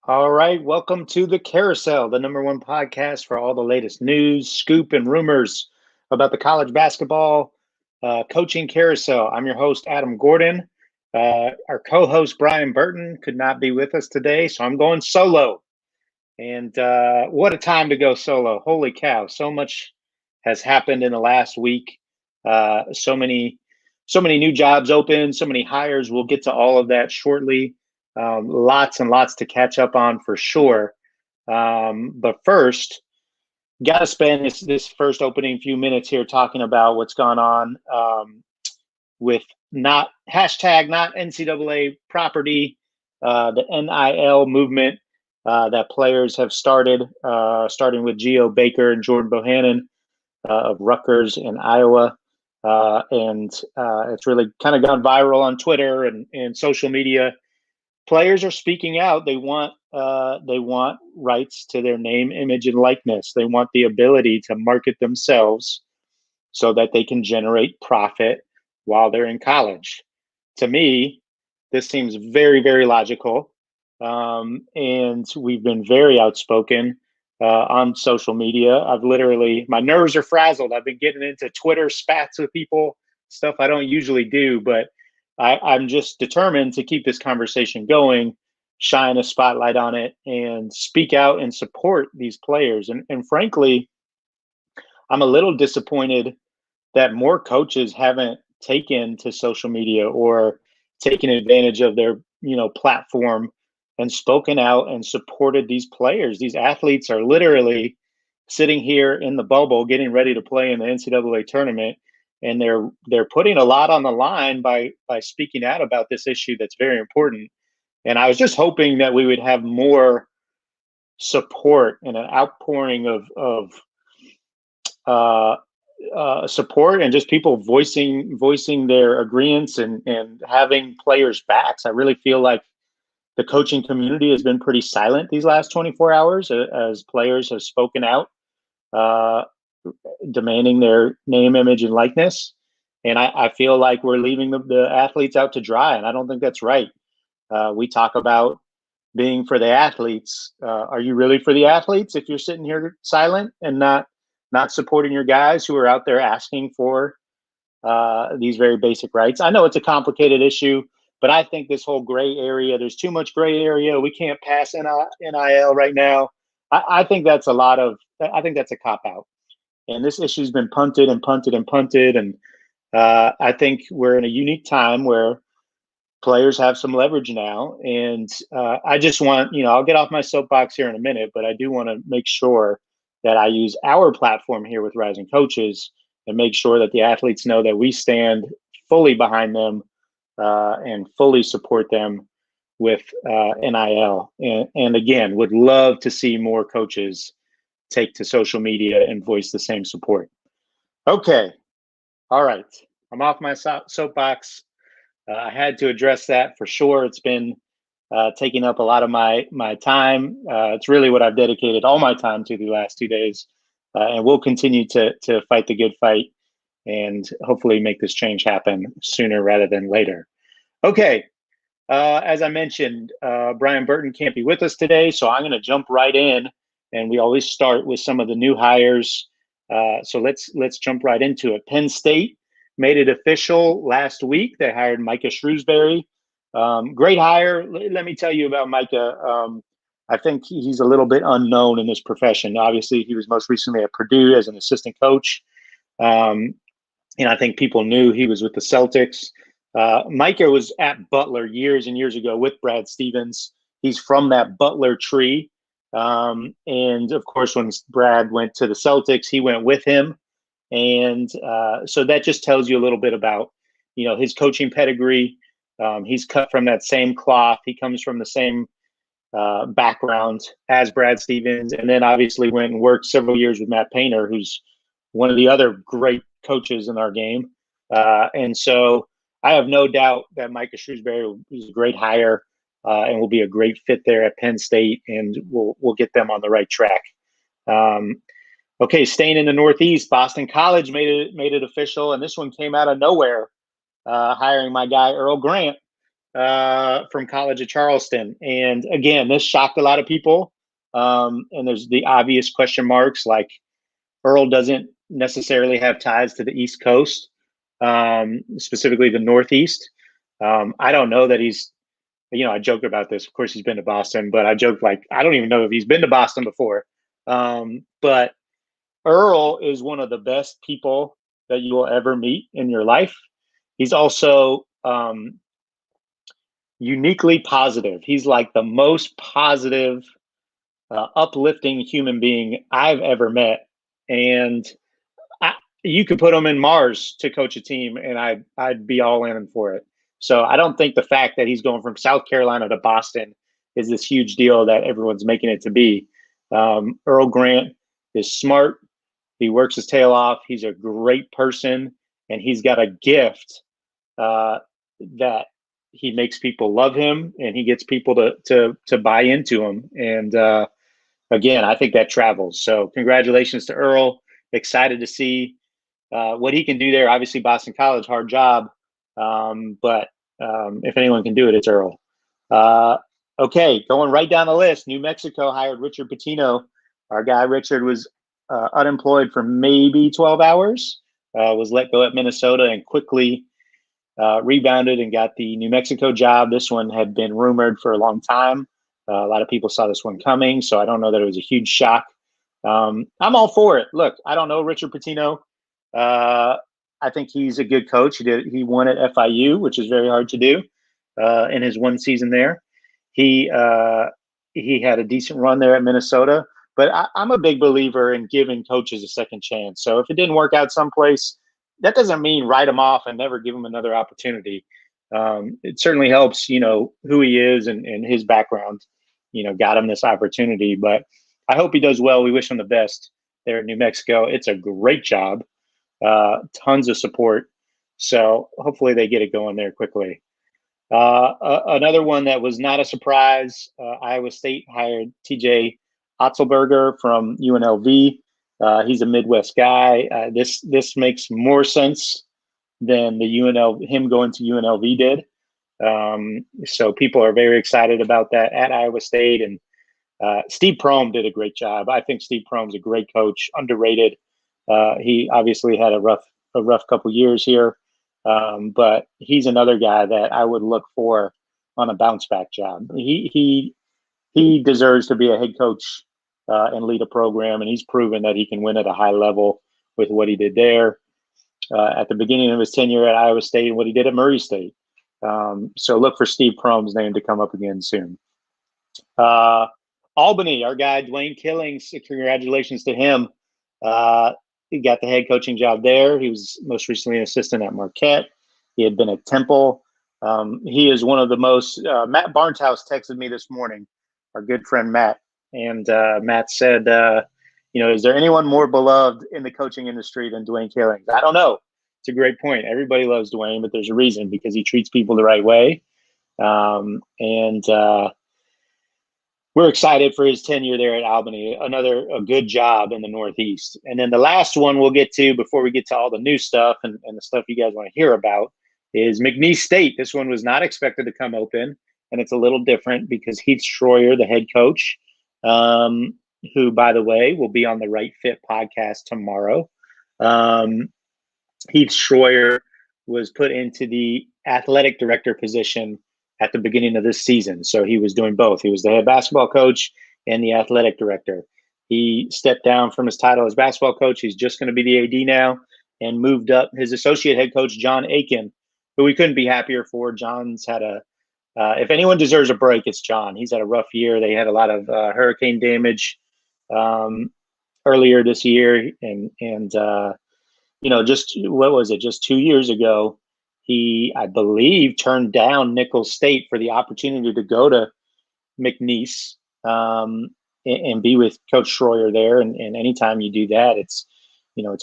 All right, welcome to the Carousel, the number one podcast for all the latest news, scoop, and rumors about the college basketball coaching carousel. I'm your host, Adam Gordon. Our co-host, Brian Burton, could not be with us today, so I'm going solo. And what a time to go solo. Holy cow, so much has happened in the last week. So many new jobs open, so many hires. We'll get to all of that shortly. Lots and lots to catch up on for sure. But first, got to spend this first opening few minutes here talking about what's gone on with not NCAA property, the NIL movement that players have started, starting with Geo Baker and Jordan Bohannon of Rutgers in Iowa. And it's really kind of gone viral on Twitter and social media. Players are speaking out. They want rights to their name, image, and likeness. They want the ability to market themselves so that they can generate profit while they're in college. To me, this seems very, very logical. And we've been very outspoken on social media. My nerves are frazzled. I've been getting into Twitter spats with people, stuff I don't usually do, but I'm just determined to keep this conversation going, shine a spotlight on it, and speak out and support these players. And frankly, I'm a little disappointed that more coaches haven't taken to social media or taken advantage of their platform and spoken out and supported these players. These athletes are literally sitting here in the bubble getting ready to play in the NCAA tournament, and they're putting a lot on the line by speaking out about this issue that's very important. And I was just hoping that we would have more support and an outpouring of support and just people voicing their agreements and having players' backs. I really feel like the coaching community has been pretty silent these last 24 hours as players have spoken out, demanding their name, image, and likeness. And I feel like we're leaving the athletes out to dry, and I don't think that's right. We talk about being for the athletes. Are you really for the athletes if you're sitting here silent and not supporting your guys who are out there asking for these very basic rights? I know it's a complicated issue, but I think this whole gray area, there's too much gray area. We can't pass NIL right now. I think that's I think that's a cop out. And this issue's been punted and punted and punted. And I think we're in a unique time where players have some leverage now. And I just want, I'll get off my soapbox here in a minute, but I do want to make sure that I use our platform here with Rising Coaches and make sure that the athletes know that we stand fully behind them and fully support them with NIL. And again, would love to see more coaches take to social media and voice the same support. Okay. All right. I'm off my soapbox. I had to address that for sure. It's been taking up a lot of my time. It's really what I've dedicated all my time to the last 2 days. And we'll continue to fight the good fight and hopefully make this change happen sooner rather than later. Okay. As I mentioned, Brian Burton can't be with us today, so I'm going to jump right in. And we always start with some of the new hires. So let's jump right into it. Penn State made it official last week. They hired Micah Shrewsbury. Great hire. Let me tell you about Micah. I think he's a little bit unknown in this profession. Obviously, he was most recently at Purdue as an assistant coach. And I think people knew he was with the Celtics. Micah was at Butler years and years ago with Brad Stevens. He's from that Butler tree. And of course, when Brad went to the Celtics, he went with him. And so that just tells you a little bit about, his coaching pedigree. He's cut from that same cloth. He comes from the same background as Brad Stevens. And then obviously went and worked several years with Matt Painter, who's one of the other great coaches in our game. And so I have no doubt that Micah Shrewsbury is a great hire. And will be a great fit there at Penn State, and we'll get them on the right track. Okay, staying in the Northeast, Boston College made it official, and this one came out of nowhere, hiring my guy Earl Grant from college at Charleston. And again, this shocked a lot of people. And there's the obvious question marks, like Earl doesn't necessarily have ties to the East Coast, specifically the Northeast. I don't know that he's, I joke about this. Of course, he's been to Boston, but I joke like, I don't even know if he's been to Boston before. But Earl is one of the best people that you will ever meet in your life. He's also uniquely positive. He's like the most positive, uplifting human being I've ever met. And you could put him in Mars to coach a team, and I'd be all in for it. So I don't think the fact that he's going from South Carolina to Boston is this huge deal that everyone's making it to be. Earl Grant is smart. He works his tail off. He's a great person, and he's got a gift that he makes people love him, and he gets people to buy into him. And again, I think that travels. So congratulations to Earl. Excited to see what he can do there. Obviously, Boston College, hard job. But if anyone can do it, it's Earl. Okay, going right down the list, New Mexico hired Richard Pitino. Our guy Richard was unemployed for maybe 12 hours, was let go at Minnesota and quickly rebounded and got the New Mexico job. This one had been rumored for a long time. A lot of people saw this one coming, so I don't know that it was a huge shock. I'm all for it. Look, I don't know Richard Pitino. I think he's a good coach. He won at FIU, which is very hard to do in his one season there. He had a decent run there at Minnesota, but I'm a big believer in giving coaches a second chance. So if it didn't work out someplace, that doesn't mean write him off and never give him another opportunity. It certainly helps, who he is and his background, got him this opportunity. But I hope he does well. We wish him the best there in New Mexico. It's a great job. Tons of support. So hopefully they get it going there quickly. Another one that was not a surprise, Iowa State hired TJ Otzelberger from UNLV. He's a Midwest guy. This makes more sense than him going to UNLV did. So people are very excited about that at Iowa State. And Steve Prohm did a great job. I think Steve Prohm's a great coach, underrated. He obviously had a rough couple years here, but he's another guy that I would look for on a bounce back job. He deserves to be a head coach and lead a program, and he's proven that he can win at a high level with what he did there at the beginning of his tenure at Iowa State and what he did at Murray State. So look for Steve Prohm's name to come up again soon. Albany, our guy Dwayne Killings, congratulations to him. He got the head coaching job there. He was most recently an assistant at Marquette. He had been at Temple. He is one of the most Matt Barneshouse texted me this morning, our good friend Matt. And Matt said, is there anyone more beloved in the coaching industry than Dwayne Killings? I don't know. It's a great point. Everybody loves Dwayne, but there's a reason, because he treats people the right way. We're excited for his tenure there at Albany. A good job in the Northeast. And then the last one we'll get to before we get to all the new stuff and the stuff you guys want to hear about is McNeese State. This one was not expected to come open, and it's a little different because Heath Schroyer, the head coach, who, by the way, will be on the Right Fit podcast tomorrow. Heath Schroyer was put into the athletic director position at the beginning of this season. So he was doing both. He was the head basketball coach and the athletic director. He stepped down from his title as basketball coach. He's just going to be the AD now, and moved up his associate head coach, John Aiken, who we couldn't be happier for. John's had if anyone deserves a break, it's John. He's had a rough year. They had a lot of hurricane damage earlier this year. And just, what was it? Just 2 years ago, he, I believe, turned down Nicholls State for the opportunity to go to McNeese and be with Coach Schroyer there. And anytime you do that, it's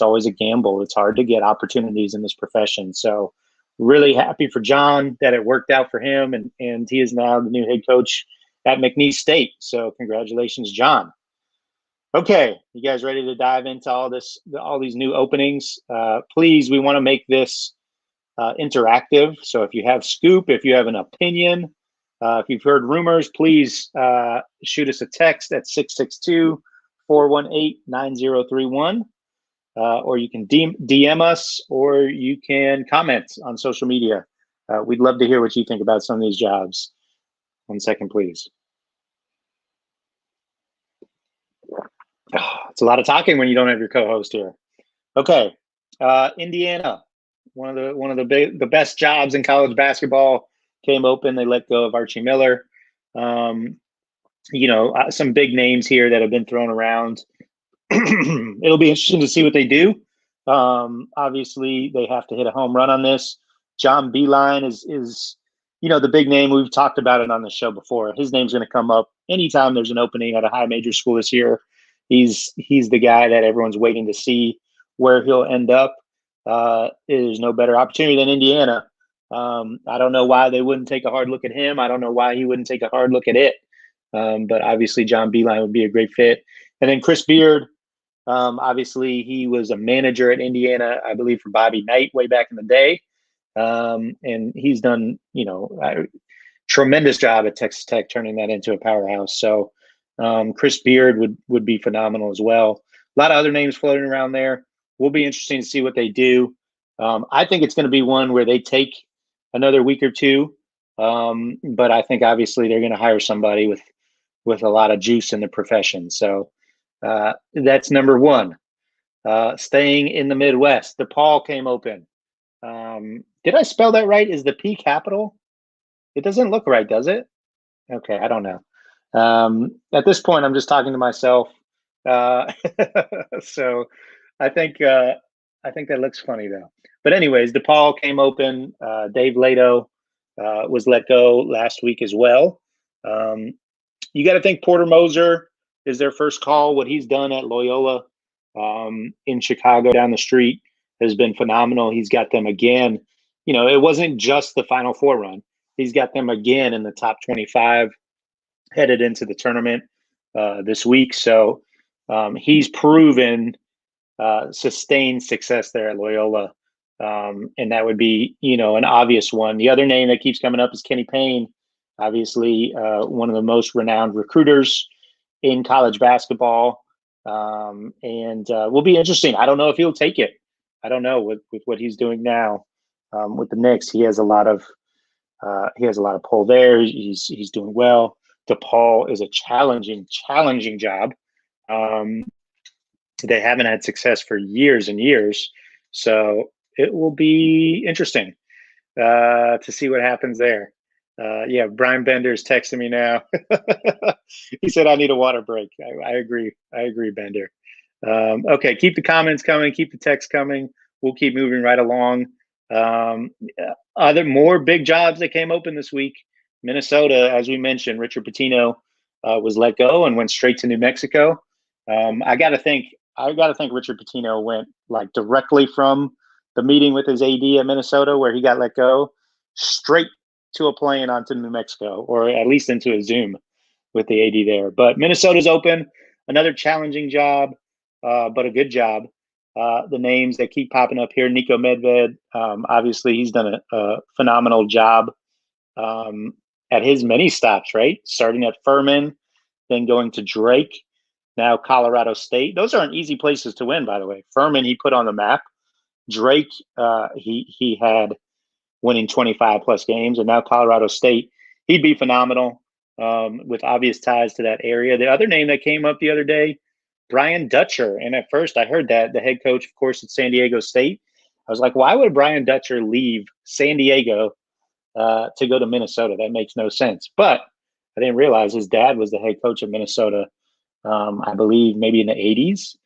always a gamble. It's hard to get opportunities in this profession. So really happy for John that it worked out for him. And he is now the new head coach at McNeese State. So congratulations, John. Okay, you guys ready to dive into all these new openings? Please, we want to make this interactive. So if you have scoop, if you have an opinion, if you've heard rumors, please shoot us a text at 662-418-9031. Or you can DM us, or you can comment on social media. We'd love to hear what you think about some of these jobs. 1 second, please. It's a lot of talking when you don't have your co-host here. Okay, Indiana, one of the best jobs in college basketball came open. They let go of Archie Miller. Some big names here that have been thrown around. It'll be interesting to see what they do. Obviously, they have to hit a home run on this. John Beeline is the big name. We've talked about it on the show before. His name's going to come up anytime there's an opening at a high major school this year. He's the guy that everyone's waiting to see where he'll end up. There's no better opportunity than Indiana. I don't know why they wouldn't take a hard look at him. I don't know why he wouldn't take a hard look at it. But obviously, John Beeline would be a great fit. And then Chris Beard. Obviously, he was a manager at Indiana, I believe, for Bobby Knight way back in the day. And he's done, a tremendous job at Texas Tech, turning that into a powerhouse. So Chris Beard would be phenomenal as well. A lot of other names floating around there. Will be interesting to see what they do. I think it's going to be one where they take another week or two. But I think obviously they're going to hire somebody with a lot of juice in the profession. So that's number one. Staying in the Midwest, DePaul came open. Did I spell that right? Is the P capital? It doesn't look right, does it? Okay, I don't know. At this point, I'm just talking to myself. So I think that looks funny though. But anyways, DePaul came open. Dave Lato was let go last week as well. You got to think Porter Moser is their first call. What he's done at Loyola in Chicago down the street has been phenomenal. He's got them again. It wasn't just the Final Four run. He's got them again in the top 25 headed into the tournament this week. So he's proven sustained success there at Loyola. And that would be, an obvious one. The other name that keeps coming up is Kenny Payne, obviously one of the most renowned recruiters in college basketball. And will be interesting. I don't know if he'll take it. I don't know with what he's doing now with the Knicks. He has a lot of pull there. He's doing well. DePaul is a challenging job. They haven't had success for years and years, so it will be interesting to see what happens there. Yeah, Brian Bender's texting me now. He said, I need a water break. I agree. Bender. Okay, keep the comments coming. Keep the text coming. We'll keep moving right along. Other more big jobs that came open this week. Minnesota, as we mentioned, Richard Pitino was let go and went straight to New Mexico. I got to think Richard Pitino went like directly from the meeting with his AD at Minnesota where he got let go straight to a plane onto New Mexico, or at least into a Zoom with the AD there. But Minnesota's open, another challenging job, but a good job. The names that keep popping up here, Nico Medved, obviously he's done a phenomenal job at his many stops, right? Starting at Furman, then going to Drake, now Colorado State. Those aren't easy places to win, by the way. Furman, he put on the map. Drake, he had winning 25 plus games, and now Colorado State. He'd be phenomenal with obvious ties to that area. The other name that came up the other day, Brian Dutcher. And at first I heard that the head coach, of course, at San Diego State. I was like, why would Brian Dutcher leave San Diego to go to Minnesota? That makes no sense. But I didn't realize his dad was the head coach of Minnesota, I believe maybe in the 80s.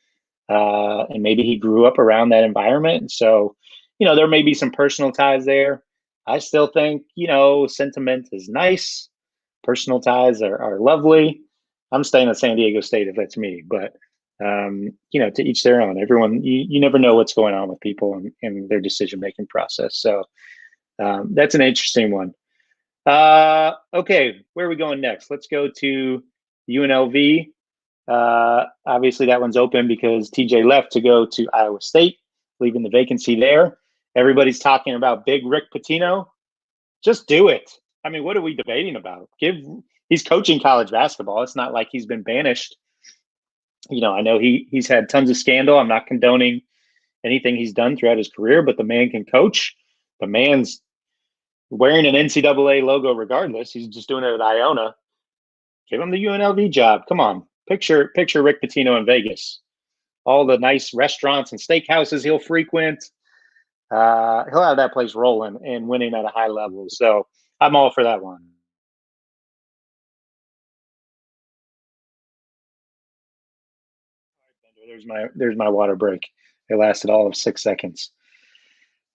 And maybe he grew up around that environment. So, there may be some personal ties there. I still think, sentiment is nice. Personal ties are lovely. I'm staying at San Diego State if that's me. But, to each their own. Everyone, you never know what's going on with people and their decision-making process. So that's an interesting one. Okay, where are we going next? Let's go to UNLV. Obviously, that one's open because TJ left to go to Iowa State, leaving the vacancy there. Everybody's talking about big Rick Pitino. Just do it. I mean, what are we debating about? He's coaching college basketball. It's not like he's been banished. I know he's had tons of scandal. I'm not condoning anything he's done throughout his career, but the man can coach. The man's wearing an NCAA logo regardless. He's just doing it at Iona. Give him the UNLV job. Come on. Picture Rick Pitino in Vegas. All the nice restaurants and steakhouses he'll frequent. He'll have that place rolling and winning at a high level. So I'm all for that one. There's my water break. It lasted all of 6 seconds.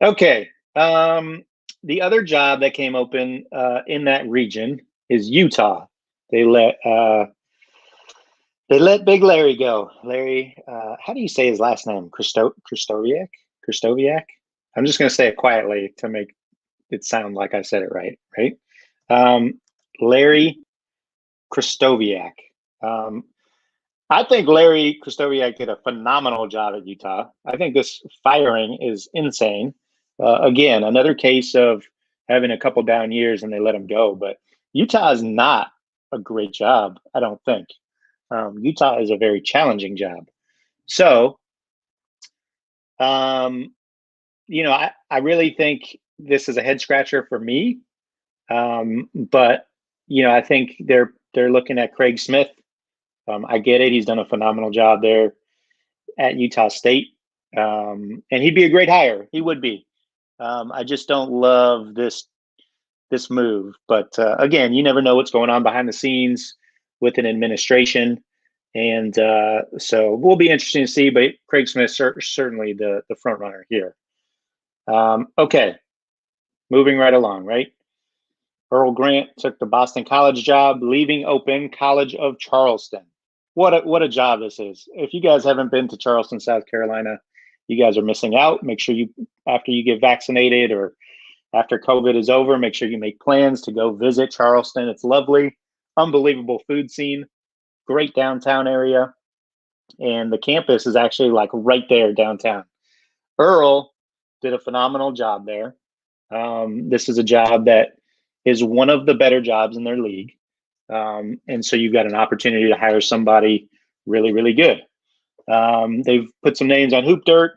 Okay. The other job that came open in that region is Utah. They let Big Larry go. Larry, how do you say his last name? Kristoviak? I'm just going to say it quietly to make it sound like I said it right? Larry Kristoviak. I think Larry Kristoviak did a phenomenal job at Utah. I think this firing is insane. Again, another case of having a couple down years and they let him go. But Utah is not a great job, I don't think. Utah is a very challenging job. So, I really think this is a head scratcher for me. But I think they're looking at Craig Smith. I get it. He's done a phenomenal job there at Utah State. And he'd be a great hire. He would be. I just don't love this move. But again, you never know what's going on behind the scenes with an administration. And so we'll be interesting to see. But Craig Smith certainly the front runner here. Okay, moving right along, right? Earl Grant took the Boston College job, leaving open College of Charleston. What a job this is. If you guys haven't been to Charleston, South Carolina, you guys are missing out. Make sure after you get vaccinated or after COVID is over, make sure you make plans to go visit Charleston. It's lovely, unbelievable food scene, great downtown area. And the campus is actually like right there downtown. Earl did a phenomenal job there. This is a job that is one of the better jobs in their league. And so you've got an opportunity to hire somebody really, really good. They've put some names on Hoop Dirt.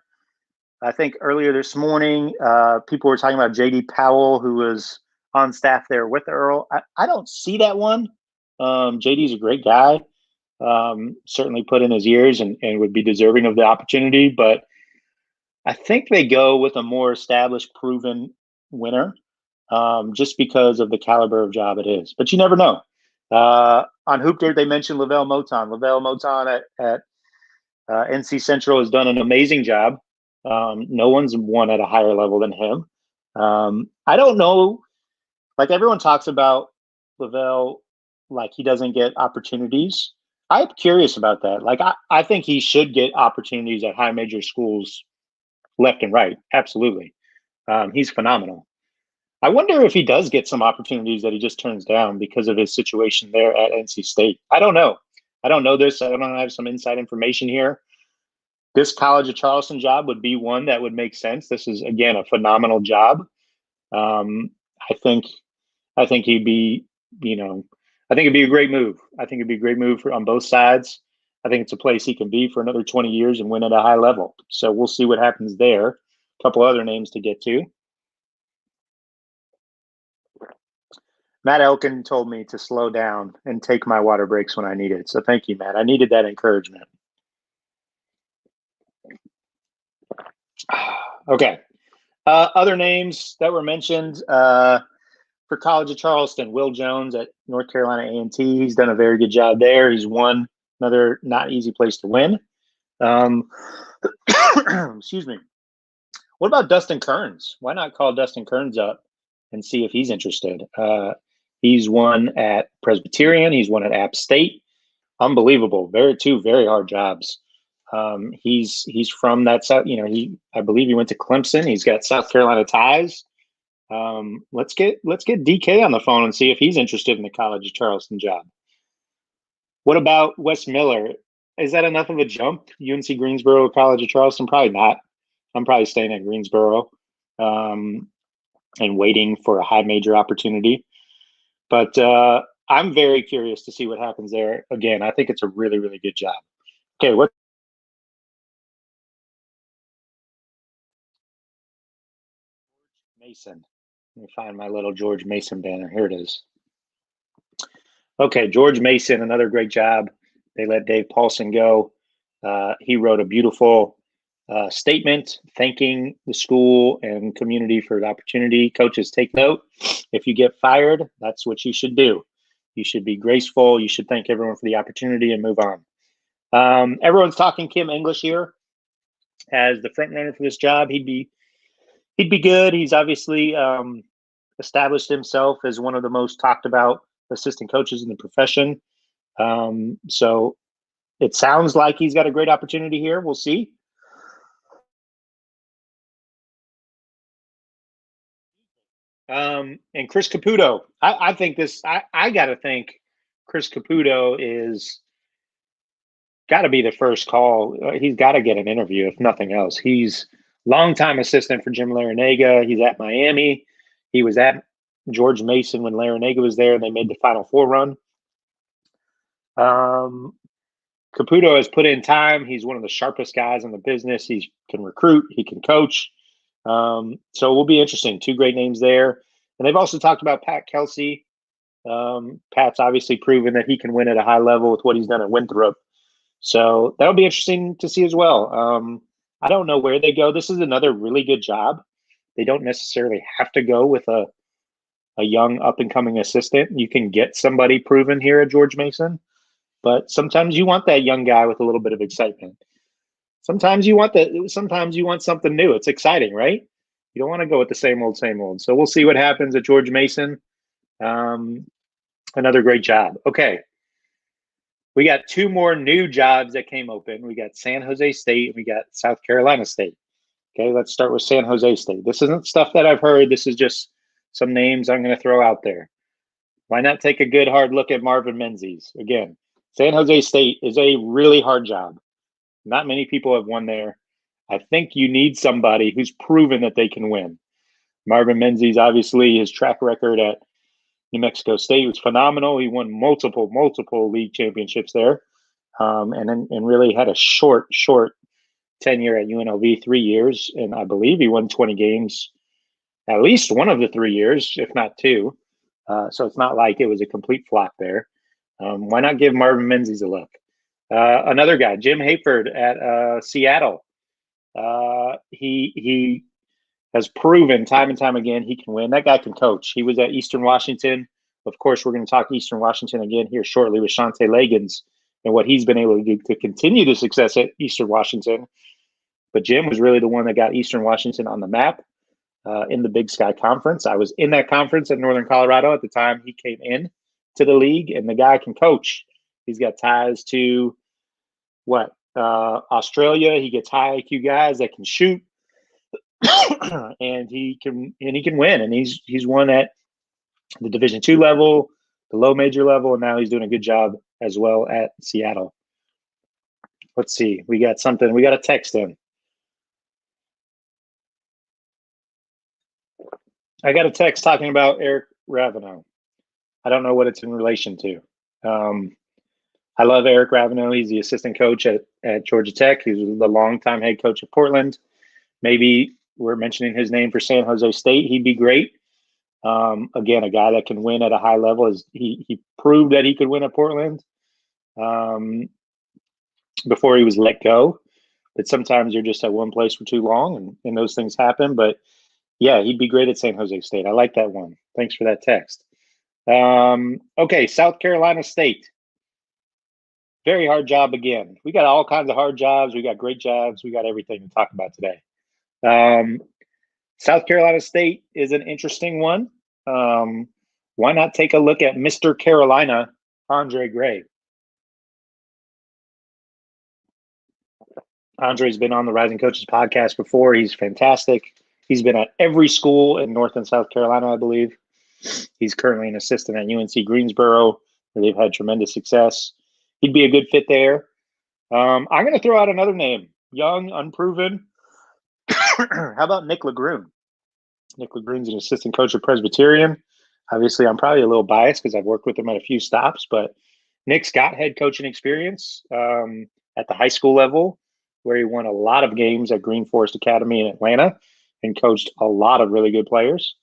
I think earlier this morning, people were talking about J.D. Powell, who was on staff there with Earl. I don't see that one. J.D.'s a great guy. Certainly put in his years and would be deserving of the opportunity. But I think they go with a more established, proven winner just because of the caliber of job it is. But you never know. On Hoop Dirt, they mentioned Lavelle Moton. Lavelle Moton at NC Central has done an amazing job. No one's won at a higher level than him. I don't know. Like everyone talks about Lavelle, like he doesn't get opportunities. I'm curious about that. Like I think he should get opportunities at high major schools left and right. Absolutely. He's phenomenal. I wonder if he does get some opportunities that he just turns down because of his situation there at NC State. I don't know. I don't know this. I don't have some inside information here. This College of Charleston job would be one that would make sense. This is, again, a phenomenal job. I think he'd be, I think it'd be a great move. I think it'd be a great move on both sides. I think it's a place he can be for another 20 years and win at a high level. So we'll see what happens there. A couple other names to get to. Matt Elkin told me to slow down and take my water breaks when I need it. So thank you, Matt. I needed that encouragement. Okay. Other names that were mentioned for College of Charleston, Will Jones at North Carolina A&T. He's done a very good job there. He's won another not easy place to win. Excuse me. What about Dustin Kearns? Why not call Dustin Kearns up and see if he's interested? He's won at Presbyterian. He's won at App State. Unbelievable. Two very hard jobs. He's from that South. I believe he went to Clemson. He's got South Carolina ties. Let's get DK on the phone and see if he's interested in the College of Charleston job. What about Wes Miller? Is that enough of a jump? UNC Greensboro, College of Charleston? Probably not. I'm probably staying at Greensboro. and waiting for a high major opportunity. But I'm very curious to see what happens there. Again, I think it's a really, really good job. Okay, what? Mason. Let me find my little George Mason banner. Here it is. Okay, George Mason, another great job. They let Dave Paulson go. He wrote a beautiful statement thanking the school and community for the opportunity. Coaches, take note. If you get fired, that's what you should do. You should be graceful. You should thank everyone for the opportunity and move on. Everyone's talking Kim English here as the front runner for this job. He'd be good. He's obviously established himself as one of the most talked about assistant coaches in the profession. So it sounds like he's got a great opportunity here. We'll see. And Chris Caputo, I think this. I got to think Chris Caputo is got to be the first call. He's got to get an interview, if nothing else. He's longtime assistant for Jim Larinaga. He's at Miami. He was at George Mason when Larinaga was there. They made the Final Four run. Caputo has put in time. He's one of the sharpest guys in the business. He can recruit. He can coach. So it will be interesting. Two great names there. And they've also talked about Pat Kelsey. Pat's obviously proven that he can win at a high level with what he's done at Winthrop. So that'll be interesting to see as well. I don't know where they go. This is another really good job. They don't necessarily have to go with a young up-and-coming assistant. You can get somebody proven here at George Mason. But sometimes you want that young guy with a little bit of excitement. Sometimes you want that. Sometimes you want something new. It's exciting, right? You don't want to go with the same old, same old. So we'll see what happens at George Mason. Another great job. Okay. We got two more new jobs that came open. We got San Jose State and we got South Carolina State. Okay, let's start with San Jose State. This isn't stuff that I've heard. This is just some names I'm going to throw out there. Why not take a good hard look at Marvin Menzies? Again, San Jose State is a really hard job. Not many people have won there. I think you need somebody who's proven that they can win. Marvin Menzies, obviously, his track record at New Mexico State was phenomenal. He won multiple league championships there, and really had a short tenure at UNLV, 3 years, and I believe he won 20 games at least one of the 3 years, if not two. So it's not like it was a complete flop there. Why not give Marvin Menzies a look? Another guy, Jim Hayford at Seattle. He has proven time and time again he can win. That guy can coach. He was at Eastern Washington. Of course, we're going to talk Eastern Washington again here shortly with Shante Legans and what he's been able to do to continue the success at Eastern Washington. But Jim was really the one that got Eastern Washington on the map in the Big Sky Conference. I was in that conference at Northern Colorado at the time he came in to the league, and the guy can coach. He's got ties to Australia. He gets high IQ guys that can shoot. and he can win, and he's won at the Division II level, the low major level, and now he's doing a good job as well at Seattle. Let's see, we got a text in. I got a text talking about Eric Ravenel. I don't know what it's in relation to. I love Eric Ravenel. He's the assistant coach at Georgia Tech. He's the longtime head coach at Portland. Maybe we're mentioning his name for San Jose State. He'd be great. Again, a guy that can win at a high level. He proved that he could win at Portland before he was let go. But sometimes you're just at one place for too long, and those things happen. But yeah, he'd be great at San Jose State. I like that one. Thanks for that text. Okay, South Carolina State. Very hard job again. We got all kinds of hard jobs. We got great jobs. We got everything to talk about today. South Carolina State is an interesting one. Why not take a look at Mr. Carolina, Andre Gray? Andre's been on the Rising Coaches podcast before. He's fantastic. He's been at every school in North and South Carolina, I believe. He's currently an assistant at UNC Greensboro, where they've had tremendous success. He'd be a good fit there. I'm going to throw out another name, young, unproven. How about Nick LeGrune? Nick LeGreen's an assistant coach at Presbyterian. Obviously, I'm probably a little biased because I've worked with him at a few stops, but Nick's got head coaching experience at the high school level, where he won a lot of games at Green Forest Academy in Atlanta and coached a lot of really good players.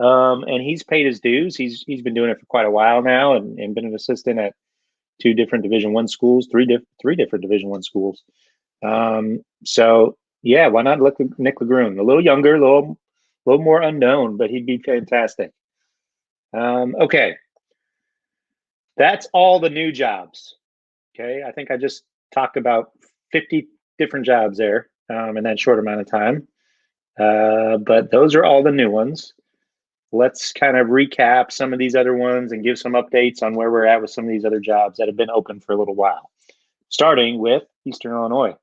And he's paid his dues. He's been doing it for quite a while now, and been an assistant at two different Division I schools, three different Division I schools. So yeah, why not look at Nick LeGreen? A little younger, a little more unknown, but he'd be fantastic. Okay, that's all the new jobs. Okay, I think I just talked about 50 different jobs there in that short amount of time. But those are all the new ones. Let's kind of recap some of these other ones and give some updates on where we're at with some of these other jobs that have been open for a little while, starting with Eastern Illinois.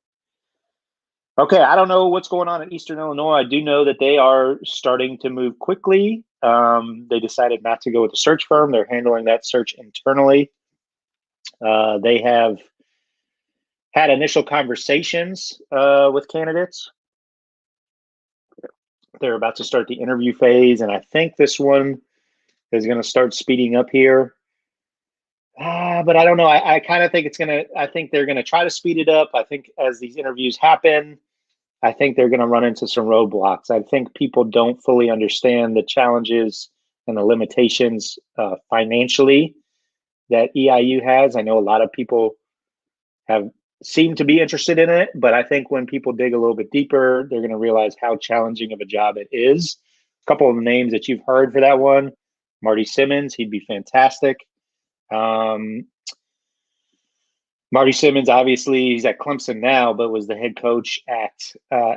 Okay, I don't know what's going on in Eastern Illinois. I do know that they are starting to move quickly. They decided not to go with a search firm. They're handling that search internally. They have had initial conversations with candidates. They're about to start the interview phase, and I think this one is going to start speeding up here. But I don't know. I kind of think I think they're going to try to speed it up. I think as these interviews happen, I think they're going to run into some roadblocks. I think people don't fully understand the challenges and the limitations financially that EIU has. I know a lot of people have seemed to be interested in it, but I think when people dig a little bit deeper, they're going to realize how challenging of a job it is. A couple of the names that you've heard for that one: Marty Simmons, he'd be fantastic. Marty Simmons, obviously, he's at Clemson now, but was the head coach at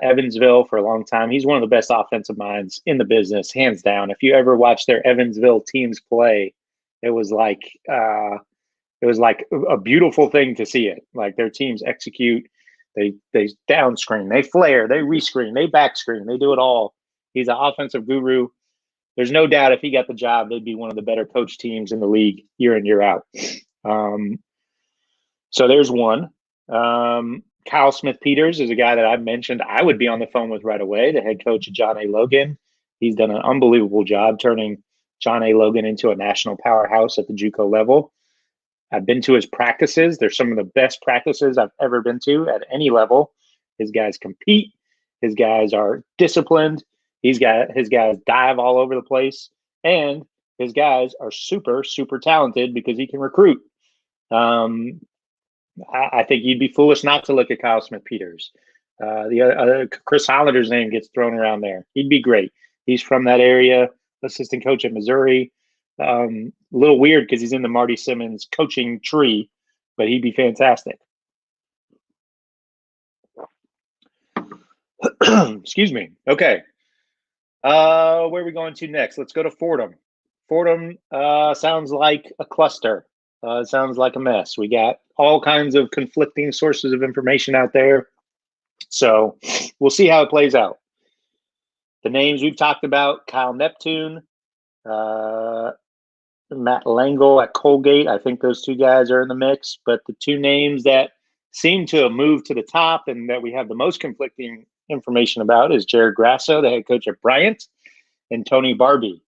Evansville for a long time. He's one of the best offensive minds in the business, hands down. If you ever watch their Evansville teams play, it was like a beautiful thing to see it. Like, their teams execute, they down screen, they flare, they rescreen, they back screen, they do it all. He's an offensive guru. There's no doubt if he got the job, they'd be one of the better coach teams in the league year in, year out. So there's one. Kyle Smith-Peters is a guy that I've mentioned I would be on the phone with right away, the head coach of John A. Logan. He's done an unbelievable job turning John A. Logan into a national powerhouse at the JUCO level. I've been to his practices. They're some of the best practices I've ever been to at any level. His guys compete. His guys are disciplined. His guys dive all over the place. And his guys are super, super talented because he can recruit. I think you'd be foolish not to look at Kyle Smith-Peters. The other Chris Hollander's name gets thrown around there. He'd be great. He's from that area, assistant coach at Missouri. A little weird because he's in the Marty Simmons coaching tree, but he'd be fantastic. Excuse me. Okay. Where are we going to next? Let's go to Fordham. Fordham sounds like a cluster. It sounds like a mess. We got all kinds of conflicting sources of information out there. So we'll see how it plays out. The names we've talked about: Kyle Neptune, Matt Langle at Colgate. I think those two guys are in the mix. But the two names that seem to have moved to the top and that we have the most conflicting information about is Jared Grasso, the head coach at Bryant, and Tony Barbie.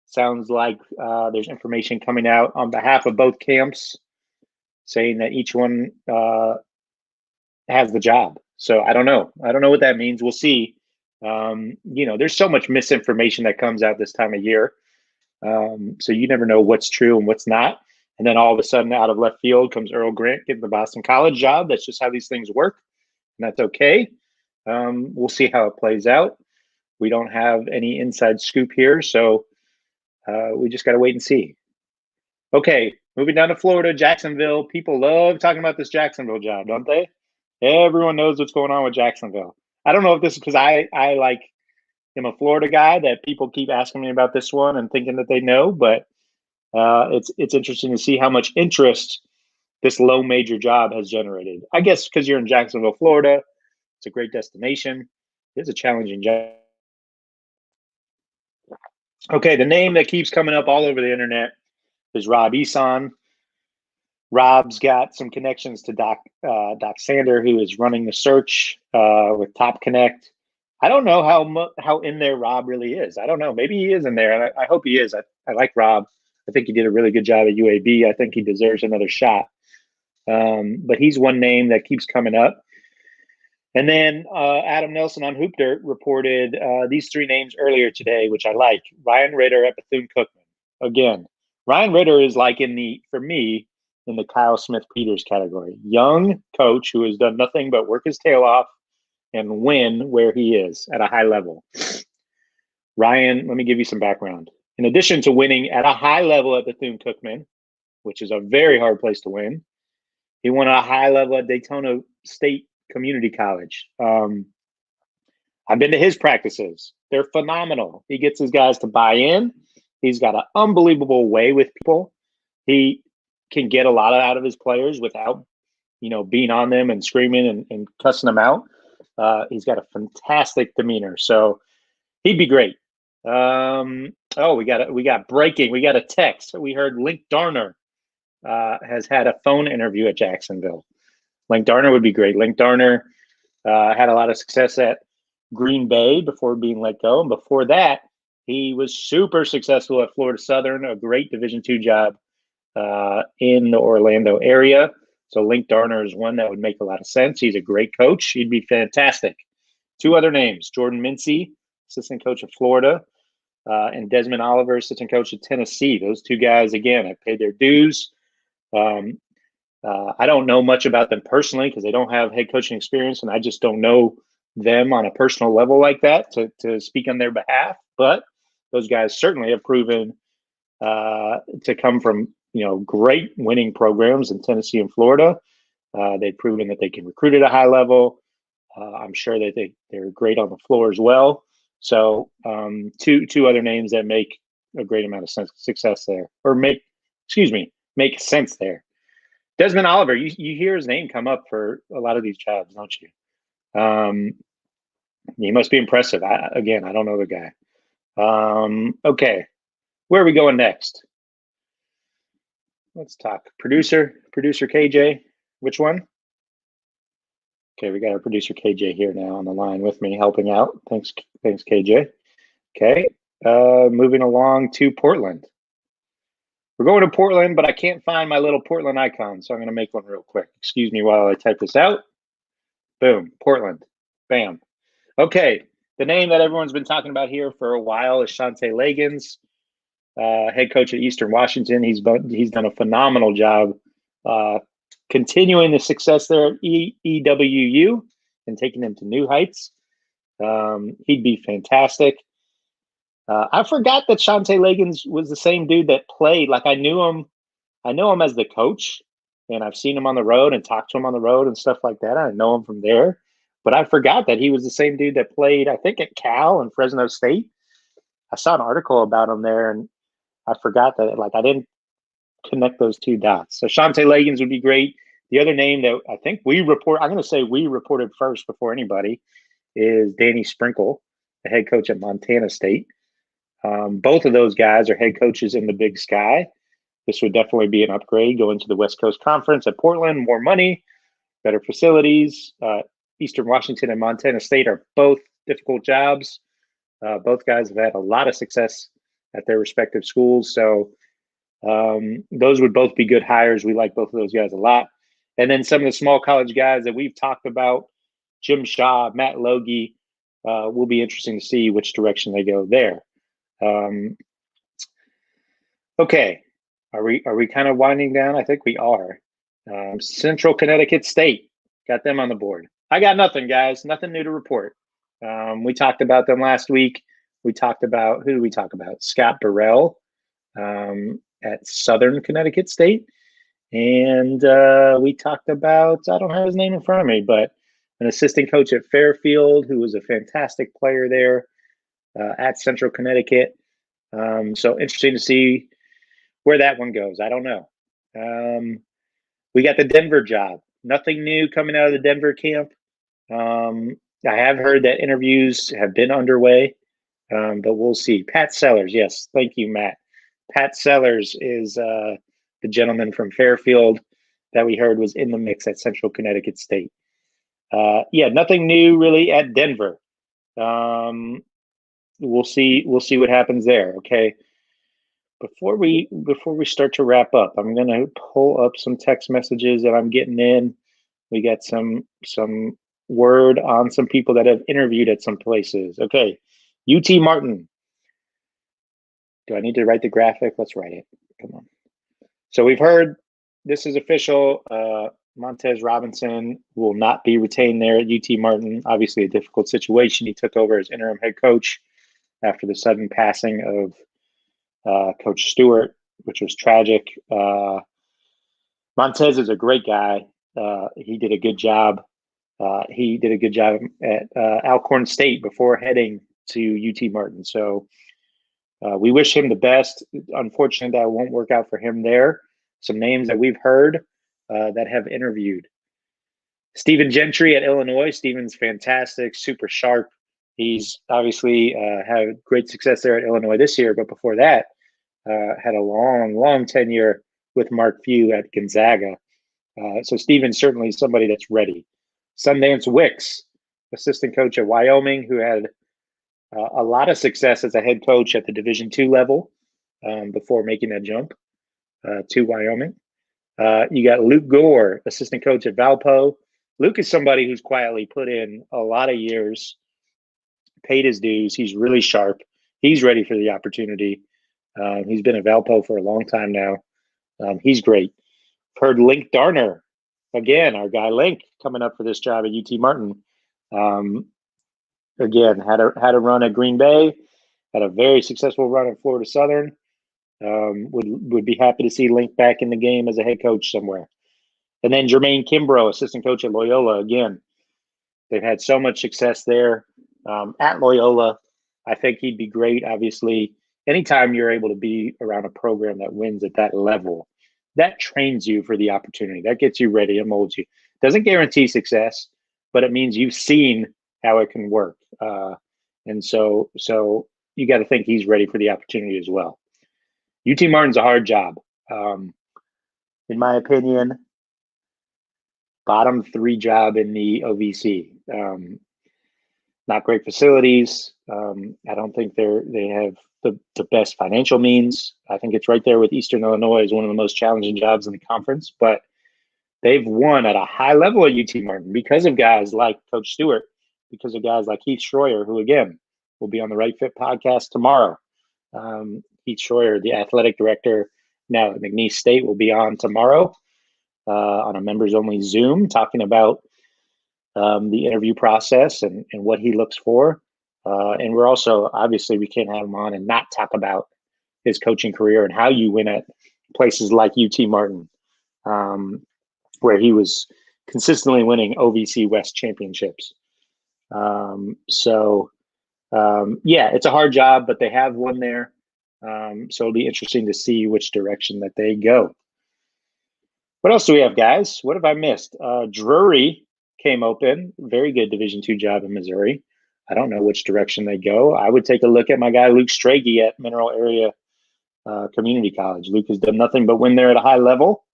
Sounds like there's information coming out on behalf of both camps saying that each one has the job. So I don't know. I don't know what that means. We'll see. There's so much misinformation that comes out this time of year. So you never know what's true and what's not. And then all of a sudden, out of left field comes Earl Grant getting the Boston College job. That's just how these things work. And that's okay. We'll see how it plays out. We don't have any inside scoop here. So we just got to wait and see. Okay, moving down to Florida, Jacksonville. People love talking about this Jacksonville job, don't they? Everyone knows what's going on with Jacksonville. I don't know if this is because I am a Florida guy that people keep asking me about this one and thinking that they know, but it's interesting to see how much interest this low major job has generated. I guess because you're in Jacksonville, Florida, it's a great destination. It's a challenging job. Okay, the name that keeps coming up all over the internet is Rob Eson. Rob's got some connections to Doc Sander, who is running the search with Top Connect. I don't know how in there Rob really is. I don't know. Maybe he is in there, and I hope he is. I like Rob. I think he did a really good job at UAB. I think he deserves another shot. But he's one name that keeps coming up. And then Adam Nelson on Hoop Dirt reported these three names earlier today, which I like. Ryan Ritter at Bethune-Cookman. Again, Ryan Ritter is like for me, in the Kyle Smith-Peters category. Young coach who has done nothing but work his tail off and win where he is at a high level. Ryan, let me give you some background. In addition to winning at a high level at Bethune-Cookman, which is a very hard place to win, he won at a high level at Daytona State Community College. I've been to his practices. They're phenomenal. He gets his guys to buy in. He's got an unbelievable way with people. He can get a lot out of his players without, being on them and screaming and cussing them out. He's got a fantastic demeanor. So he'd be great. We got breaking. We got a text. We heard Link Darner has had a phone interview at Jacksonville. Link Darner would be great. Link Darner had a lot of success at Green Bay before being let go. And before that, he was super successful at Florida Southern, a great Division II job in the Orlando area. So Link Darner is one that would make a lot of sense. He's a great coach. He'd be fantastic. Two other names, Jordan Mincy, assistant coach of Florida, and Desmond Oliver, assistant coach of Tennessee. Those two guys, again, have paid their dues. I don't know much about them personally because they don't have head coaching experience, and I just don't know them on a personal level like that to speak on their behalf. But those guys certainly have proven to come from great winning programs in Tennessee and Florida. They've proven that they can recruit at a high level. I'm sure that they're great on the floor as well. So two other names that make a great amount of success there, or make sense there. Desmond Oliver, you hear his name come up for a lot of these jobs, don't you? He must be impressive. I don't know the guy. Okay, where are we going next? Let's talk producer KJ. Which one? Okay, we got our producer KJ here now on the line with me, helping out. Thanks, KJ. Okay, moving along to Portland. We're going to Portland, but I can't find my little Portland icon, so I'm going to make one real quick. Excuse me while I type this out. Boom, Portland. Bam. Okay, the name that everyone's been talking about here for a while is Shante Legans, head coach at Eastern Washington. He's done a phenomenal job continuing the success there at EWU and taking them to new heights. He'd be fantastic. I forgot that Shante Legans was the same dude that played. Like I know him as the coach, and I've seen him on the road and talked to him on the road and stuff like that. I know him from there, but I forgot that he was the same dude that played, I think, at Cal and Fresno State. I saw an article about him there, and I forgot that. Like I didn't connect those two dots. So Shante Legans would be great. The other name that I think I'm going to say we reported first before anybody, is Danny Sprinkle, the head coach at Montana State. Both of those guys are head coaches in the Big Sky. This would definitely be an upgrade going to the West Coast Conference at Portland. More money, better facilities. Eastern Washington and Montana State are both difficult jobs. Both guys have had a lot of success at their respective schools. So those would both be good hires. We like both of those guys a lot. And then some of the small college guys that we've talked about, Jim Shaw, Matt Logie, will be interesting to see which direction they go there. Okay, are we kind of winding down? I think we are. Central Connecticut State, got them on the board. I got nothing, guys. Nothing new to report. We talked about them last week. We talked about, who did we talk about? Scott Burrell at Southern Connecticut State. And we talked about, I don't have his name in front of me, but an assistant coach at Fairfield who was a fantastic player there at Central Connecticut. So interesting to see where that one goes. I don't know. We got the Denver job. Nothing new coming out of the Denver camp. I have heard that interviews have been underway, but we'll see. Pat Sellers, yes, thank you, Matt. Pat Sellers is the gentleman from Fairfield that we heard was in the mix at Central Connecticut State. Yeah, nothing new really at Denver. We'll see. We'll see what happens there. Okay. Before we start to wrap up, I'm gonna pull up some text messages that I'm getting in. We got some word on some people that have interviewed at some places. Okay. UT Martin. Do I need to write the graphic? Let's write it. Come on. So we've heard this is official. Montez Robinson will not be retained there at UT Martin. Obviously, a difficult situation. He took over as interim head coach after the sudden passing of Coach Stewart, which was tragic. Montez is a great guy. He did a good job. He did a good job at Alcorn State before heading to UT Martin. So we wish him the best. Unfortunately, that won't work out for him there. Some names that we've heard that have interviewed. Stephen Gentry at Illinois. Stephen's fantastic, super sharp. He's obviously had great success there at Illinois this year, but before that, had a long tenure with Mark Few at Gonzaga. So Stephen's certainly somebody that's ready. Sundance Wicks, assistant coach at Wyoming, who had a lot of success as a head coach at the Division II level before making that jump to Wyoming. You got Luke Gore, assistant coach at Valpo. Luke is somebody who's quietly put in a lot of years, paid his dues. He's really sharp. He's ready for the opportunity. He's been at Valpo for a long time now. He's great. Heard Link Darner, again, our guy Link, coming up for this job at UT Martin. Again, had a run at Green Bay, had a very successful run at Florida Southern. Would be happy to see Link back in the game as a head coach somewhere. And then Jermaine Kimbrough, assistant coach at Loyola. Again, they've had so much success there at Loyola. I think he'd be great. Obviously, anytime you're able to be around a program that wins at that level, that trains you for the opportunity. That gets you ready and molds you. Doesn't guarantee success, but it means you've seen how it can work. And so you got to think he's ready for the opportunity as well. UT Martin's a hard job. In my opinion, bottom 3 job in the OVC. Not great facilities. I don't think they have the best financial means. I think it's right there with Eastern Illinois as one of the most challenging jobs in the conference. But they've won at a high level at UT Martin because of guys like Coach Stewart, because of guys like Heath Schroyer, who, again, will be on the Right Fit podcast tomorrow. Heath Schroyer, the athletic director now at McNeese State, will be on tomorrow on a members-only Zoom talking about the interview process and what he looks for. And we're also, obviously, we can't have him on and not talk about his coaching career and how you win at places like UT Martin, where he was consistently winning OVC West championships. Yeah, it's a hard job, but they have won there. So it'll be interesting to see which direction that they go. What else do we have, guys? What have I missed? Drury came open. Very good Division II job in Missouri. I don't know which direction they go. I would take a look at my guy Luke Strage at Mineral Area Community College. Luke has done nothing but win there at a high level,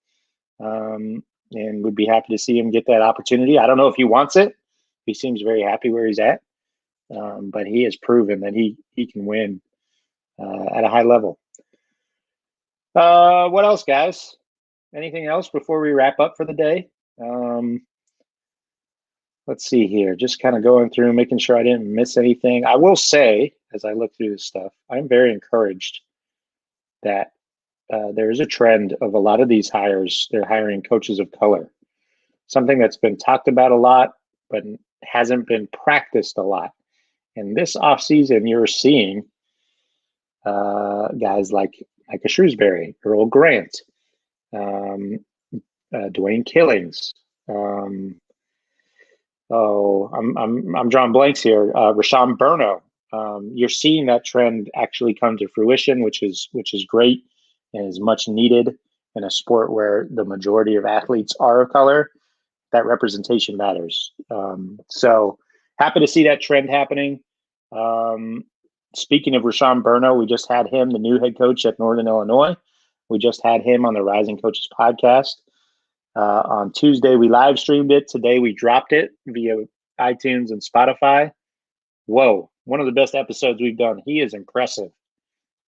and would be happy to see him get that opportunity. I don't know if he wants it. He seems very happy where he's at, but he has proven that he can win at a high level. What else, guys? Anything else before we wrap up for the day? Let's see here. Just kind of going through, making sure I didn't miss anything. I will say, as I look through this stuff, I'm very encouraged that there is a trend of a lot of these hires. They're hiring coaches of color, something that's been talked about a lot, but hasn't been practiced a lot. And this offseason, you're seeing guys like Micah Shrewsbury, Earl Grant, Dwayne Killings. I'm drawing blanks here. Rashawn Burno. You're seeing that trend actually come to fruition, which is great and is much needed in a sport where the majority of athletes are of color. That representation matters. So happy to see that trend happening. Speaking of Rashawn Burno, we just had him, the new head coach at Northern Illinois. We just had him on the Rising Coaches podcast. On Tuesday, we live streamed it. Today, we dropped it via iTunes and Spotify. Whoa, one of the best episodes we've done. He is impressive.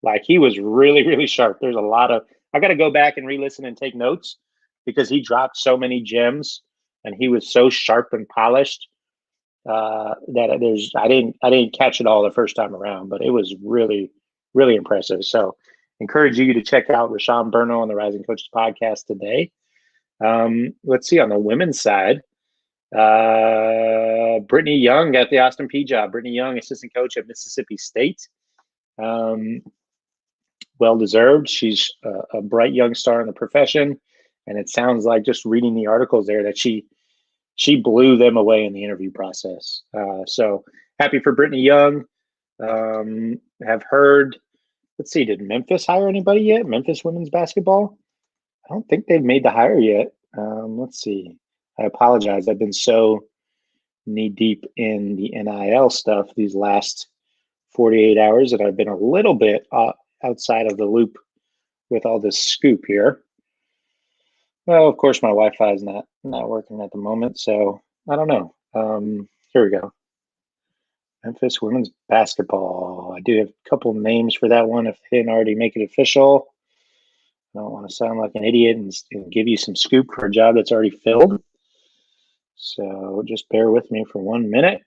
Like he was really, really sharp. There's a lot of I got to go back and re-listen and take notes because he dropped so many gems and he was so sharp and polished that I didn't catch it all the first time around, but it was really, really impressive. So encourage you to check out Rashawn Burno on the Rising Coaches podcast today. Let's see on the women's side. Brittany Young got the Austin P job. Brittany Young, assistant coach at Mississippi State. Well deserved. She's a bright young star in the profession, and it sounds like just reading the articles there that she blew them away in the interview process. So happy for Brittany Young. Have heard. Let's see. Did Memphis hire anybody yet? Memphis women's basketball? I don't think they've made the hire yet. Let's see. I apologize. I've been so knee deep in the NIL stuff these last 48 hours that I've been a little bit outside of the loop with all this scoop here. Well, of course, my Wi-Fi is not working at the moment, so I don't know. Here we go. Memphis women's basketball. I do have a couple names for that one if they didn't already make it official. I don't want to sound like an idiot and give you some scoop for a job that's already filled. So just bear with me for 1 minute.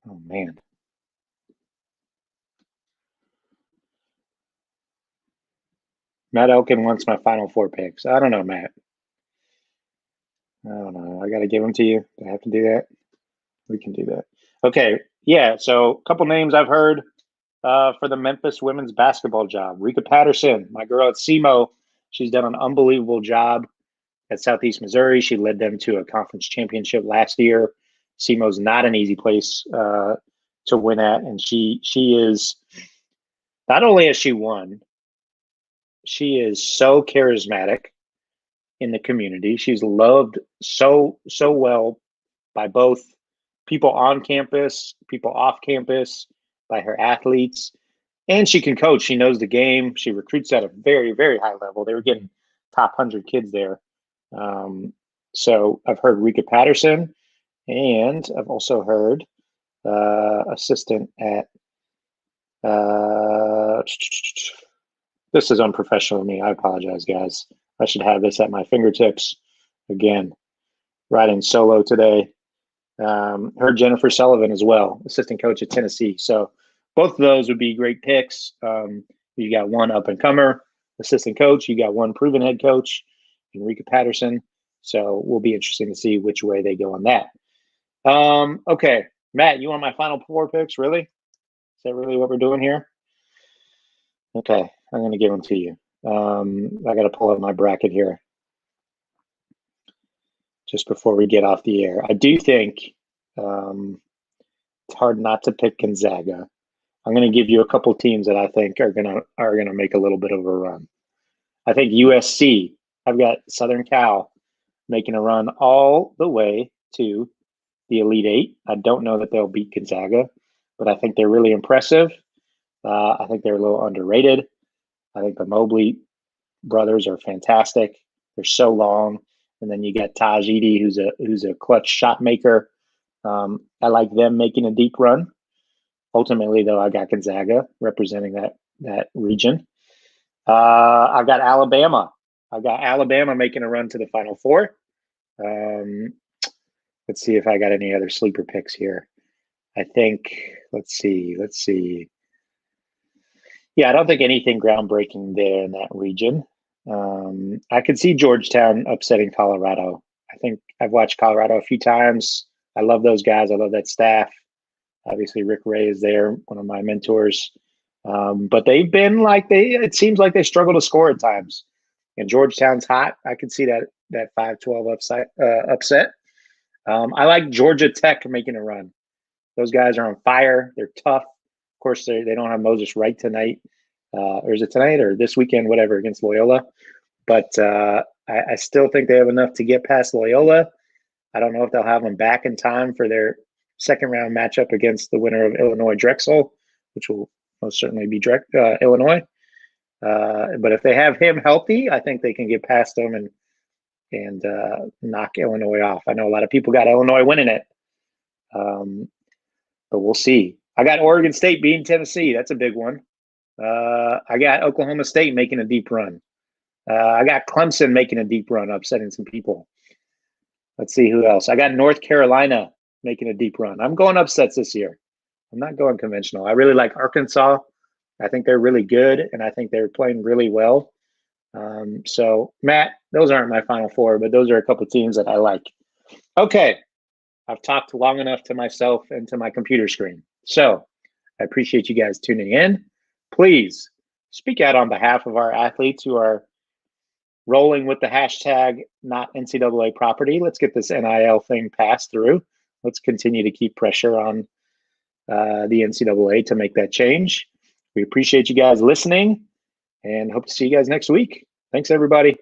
Oh, man. Matt Elkin wants my final four picks. I don't know, Matt. I don't know. I got to give them to you. Do I have to do that? We can do that. Okay. Yeah. So a couple names I've heard for the Memphis women's basketball job. Rika Patterson, my girl at SEMO. She's done an unbelievable job at Southeast Missouri. She led them to a conference championship last year. SEMO's not an easy place to win at. And she is, not only has she won, she is so charismatic in the community. She's loved so well by both people on campus, people off campus, by her athletes, and she can coach. She knows the game. She recruits at a very, very high level. They were getting top 100 kids there. So I've heard Rika Patterson, and I've also heard assistant at this is unprofessional of me. I apologize, guys. I should have this at my fingertips. Again, riding solo today. Heard Jennifer Sullivan as well, assistant coach at Tennessee. So both of those would be great picks. You got one up-and-comer assistant coach. You got one proven head coach, Enrica Patterson. So we'll be interesting to see which way they go on that. Okay, Matt, you want my final four picks, really? Is that really what we're doing here? Okay, I'm going to give them to you. I got to pull up my bracket here just before we get off the air. I do think it's hard not to pick Gonzaga. I'm going to give you a couple teams that I think are gonna make a little bit of a run. I think USC. I've got Southern Cal making a run all the way to the Elite Eight. I don't know that they'll beat Gonzaga, but I think they're really impressive. I think they're a little underrated. I think the Mobley brothers are fantastic. They're so long. And then you got Taj Edey, who's a clutch shot maker. I like them making a deep run. Ultimately, though, I got Gonzaga representing that region. I've got Alabama. I've got Alabama making a run to the Final Four. Let's see if I got any other sleeper picks here. I think, let's see. Yeah, I don't think anything groundbreaking there in that region. I could see Georgetown upsetting Colorado. I think I've watched Colorado a few times. I love those guys. I love that staff. Obviously, Rick Ray is there, one of my mentors. But they've been it seems like they struggle to score at times. And Georgetown's hot. I could see that 5-12 upset. I like Georgia Tech making a run. Those guys are on fire. They're tough. Of course, they don't have Moses Wright tonight. Or is it tonight or this weekend, whatever, against Loyola. But I still think they have enough to get past Loyola. I don't know if they'll have them back in time for their second round matchup against the winner of Illinois Drexel, which will most certainly be Illinois. But if they have him healthy, I think they can get past them and knock Illinois off. I know a lot of people got Illinois winning it, but we'll see. I got Oregon State beating Tennessee. That's a big one. I got Oklahoma State making a deep run. I got Clemson making a deep run, upsetting some people. Let's see who else. I got North Carolina making a deep run. I'm going upsets this year. I'm not going conventional. I really like Arkansas. I think they're really good, and I think they're playing really well. So, Matt, those aren't my final four, but those are a couple of teams that I like. Okay. I've talked long enough to myself and to my computer screen. So I appreciate you guys tuning in. Please speak out on behalf of our athletes who are rolling with the hashtag not NCAA property. Let's get this NIL thing passed through. Let's continue to keep pressure on the NCAA to make that change. We appreciate you guys listening and hope to see you guys next week. Thanks, everybody.